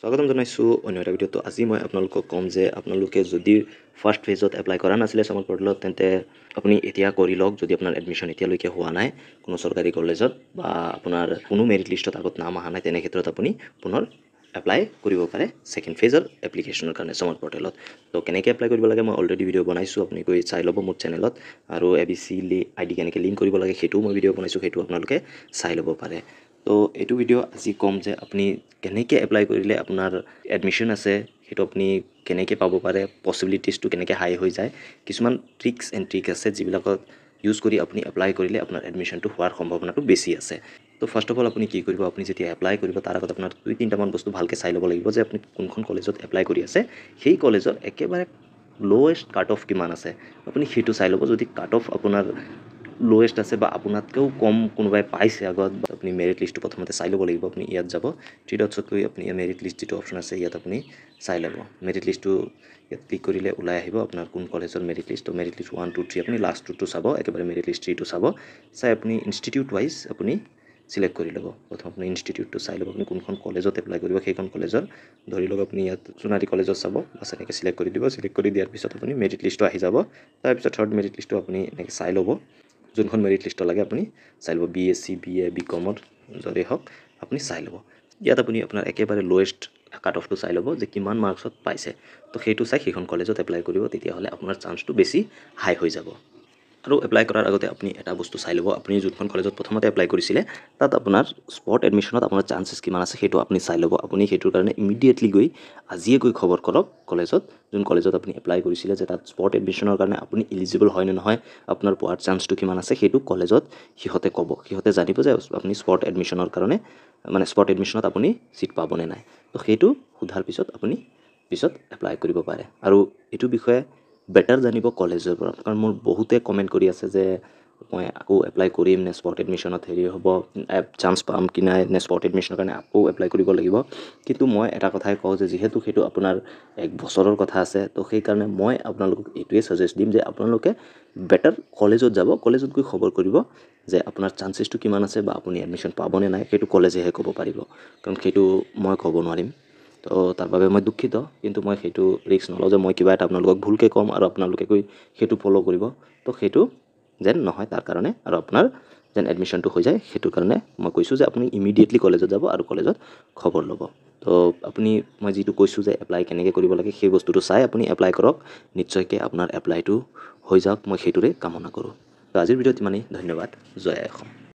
স্বাগতম জনাইছোঁ অন্য এটা ভিডিঅ'ত। আজি মই আপোনালোকক ক'ম যে আপোনালোকে যদি ফাৰ্ষ্ট ফেজত এপ্লাই কৰা নাছিলে সামাৰ্থ পৰ্টেলত তেন্তে আপুনি এতিয়া কৰি লওক। যদি আপোনাৰ এডমিশ্যন এতিয়ালৈকে হোৱা নাই কোনো চৰকাৰী কলেজত বা আপোনাৰ কোনো মেৰিট লিষ্টত আগত নাম অহা নাই, তেনে ক্ষেত্ৰত আপুনি পুনৰ এপ্লাই কৰিব পাৰে ছেকেণ্ড ফেজৰ এপ্লিকেশ্যনৰ কাৰণে সামাৰ্থ পৰ্টেলত। তো কেনেকৈ এপ্লাই কৰিব লাগে মই অলৰেডি ভিডিঅ' বনাইছোঁ, আপুনি গৈ চাই ল'ব মোৰ চেনেলত। আৰু ABC ID কেনেকৈ লিংক কৰিব লাগে সেইটোও মই ভিডিঅ' বনাইছোঁ, সেইটো আপোনালোকে চাই ল'ব পাৰে। তো এইটো ভিডিঅ' আজি ক'ম যে আপুনি কেনেকৈ এপ্লাই কৰিলে আপোনাৰ এডমিশ্যন আছে সেইটো আপুনি কেনেকৈ পাব পাৰে, পচিবিলিটিজটো কেনেকৈ হাই হৈ যায়, কিছুমান ট্ৰিক্স এণ্ড ট্ৰিক আছে যিবিলাকত ইউজ কৰি আপুনি এপ্লাই কৰিলে আপোনাৰ এডমিশ্যনটো হোৱাৰ সম্ভাৱনাটো বেছি আছে। তো ফাৰ্ষ্ট অফ অল আপুনি কি কৰিব, আপুনি যেতিয়া এপ্লাই কৰিব তাৰ আগত আপোনাৰ 2-3টামান বস্তু ভালকৈ চাই ল'ব লাগিব যে আপুনি কোনখন কলেজত এপ্লাই কৰি আছে, সেই কলেজৰ একেবাৰে ল'ৱেষ্ট কাট অফ কিমান আছে আপুনি সেইটো চাই ল'ব। যদি কাট অফ আপোনাৰ ল'ৱেষ্ট আছে বা আপোনাতকৈও কম কোনোবাই পাইছে আগত, আপুনি মেৰিট লিষ্টটো প্ৰথমতে চাই ল'ব লাগিব। আপুনি ইয়াত যাব, 3 ডটছত গৈ আপুনি মেৰিট লিষ্ট যিটো অপশ্যন আছে ইয়াত আপুনি চাই ল'ব। মেৰিট লিষ্টটো ইয়াত ক্লিক কৰিলে ওলাই আহিব আপোনাৰ কোন কলেজৰ মেৰিট লিষ্ট। তো মেৰিট লিষ্ট 1, 2, 3 আপুনি লাষ্টটো চাব, একেবাৰে মেৰিট লিষ্ট 3টো চাব। চাই আপুনি ইনষ্টিটিউট ৱাইজ আপুনি চিলেক্ট কৰি ল'ব। প্ৰথম আপুনি ইনষ্টিটিউটটো চাই ল'ব, আপুনি কোনখন কলেজত এপ্লাই কৰিব সেইখন কলেজৰ। ধৰি লওক আপুনি ইয়াত সোণাৰী কলেজত চাব, বাছ এনেকৈ চিলেক্ট কৰি দিব। চিলেক্ট কৰি দিয়াৰ পিছত আপুনি মেৰিট লিষ্টটো আহি যাব। তাৰপিছত থাৰ্ড মেৰিট লিষ্টটো আপুনি এনেকৈ চাই ল'ব, যোনখন মেৰিট লিষ্ট লাগে আপুনি চাই ল'ব। BSc BA BComৰ যদি হওক আপুনি চাই ল'ব। ইয়াত আপুনি আপোনাৰ একেবাৰে ল'ৱেষ্ট কাট অফটো চাই ল'ব যে কিমান মাৰ্কছত পাইছে। তো সেইটো চাই সেইখন কলেজত এপ্লাই কৰিব, তেতিয়াহ'লে আপোনাৰ চান্সটো বেছি হাই হৈ যাব। আৰু এপ্লাই কৰাৰ আগতে আপুনি এটা বস্তু চাই ল'ব, আপুনি যোনখন কলেজত প্ৰথমতে এপ্লাই কৰিছিলে তাত আপোনাৰ স্পট এডমিশ্যনত আপোনাৰ চান্সেছ কিমান আছে সেইটো আপুনি চাই ল'ব। আপুনি সেইটোৰ কাৰণে ইমিডিয়েটলি গৈ আজিয়ে গৈ খবৰ কৰক কলেজত, যোন কলেজত আপুনি এপ্লাই কৰিছিলে, যে তাত স্পট এডমিশ্যনৰ কাৰণে আপুনি ইলিজিবল হয় নে নহয়, আপোনাৰ পোৱাৰ চান্সটো কিমান আছে সেইটো কলেজত সিহঁতে ক'ব। সিহঁতে জানিব যে আপুনি স্পট এডমিশ্যনৰ কাৰণে মানে স্পট এডমিশ্যনত আপুনি ছিট পাবনে নাই। তো সেইটো সোধাৰ পিছত আপুনি পিছত এপ্লাই কৰিব পাৰে। আৰু এইটো বিষয়ে বেটাৰ জানিব কলেজৰ পৰা, কাৰণ মোৰ বহুতে কমেণ্ট কৰি আছে যে মই আকৌ এপ্লাই কৰিম নে স্পট এডমিশ্যনত হেৰি হ'ব, চান্স পাম কি নাই, নে স্পট এডমিশ্যনৰ কাৰণে আকৌ এপ্লাই কৰিব লাগিব। কিন্তু মই এটা কথাই কওঁ যে যিহেতু সেইটো আপোনাৰ 1 বছৰৰ কথা আছে, তো সেইকাৰণে মই আপোনালোকক এইটোৱে ছাজেষ্ট দিম যে আপোনালোকে বেটাৰ কলেজত যাব, কলেজত গৈ খবৰ কৰিব যে আপোনাৰ চান্সেছটো কিমান আছে বা আপুনি এডমিশ্যন পাবনে নাই, সেইটো কলেজেহে ক'ব পাৰিব, কাৰণ সেইটো মই ক'ব নোৱাৰিম। তো তাৰ বাবে মই দুখিত, কিন্তু মই সেইটো ৰিস্ক নলওঁ যে মই কিবা এটা আপোনালোকক ভুলকৈ ক'ম আৰু আপোনালোকে গৈ সেইটো ফ'ল' কৰিব। তো সেইটো যেন নহয় তাৰ কাৰণে, আৰু আপোনাৰ যেন এডমিশ্যনটো হৈ যায় সেইটোৰ কাৰণে মই কৈছোঁ যে আপুনি ইমিডিয়েটলি কলেজত যাব আৰু কলেজত খবৰ ল'ব। তো আপুনি মই যিটো কৈছোঁ যে এপ্লাই কেনেকৈ কৰিব লাগে সেই বস্তুটো চাই আপুনি এপ্লাই কৰক, নিশ্চয়কৈ আপোনাৰ এপ্লাইটো হৈ যাওক, মই সেইটোৰে কামনা কৰোঁ। তো আজিৰ ভিডিঅ'ত ইমানেই, ধন্যবাদ। জয় অসম।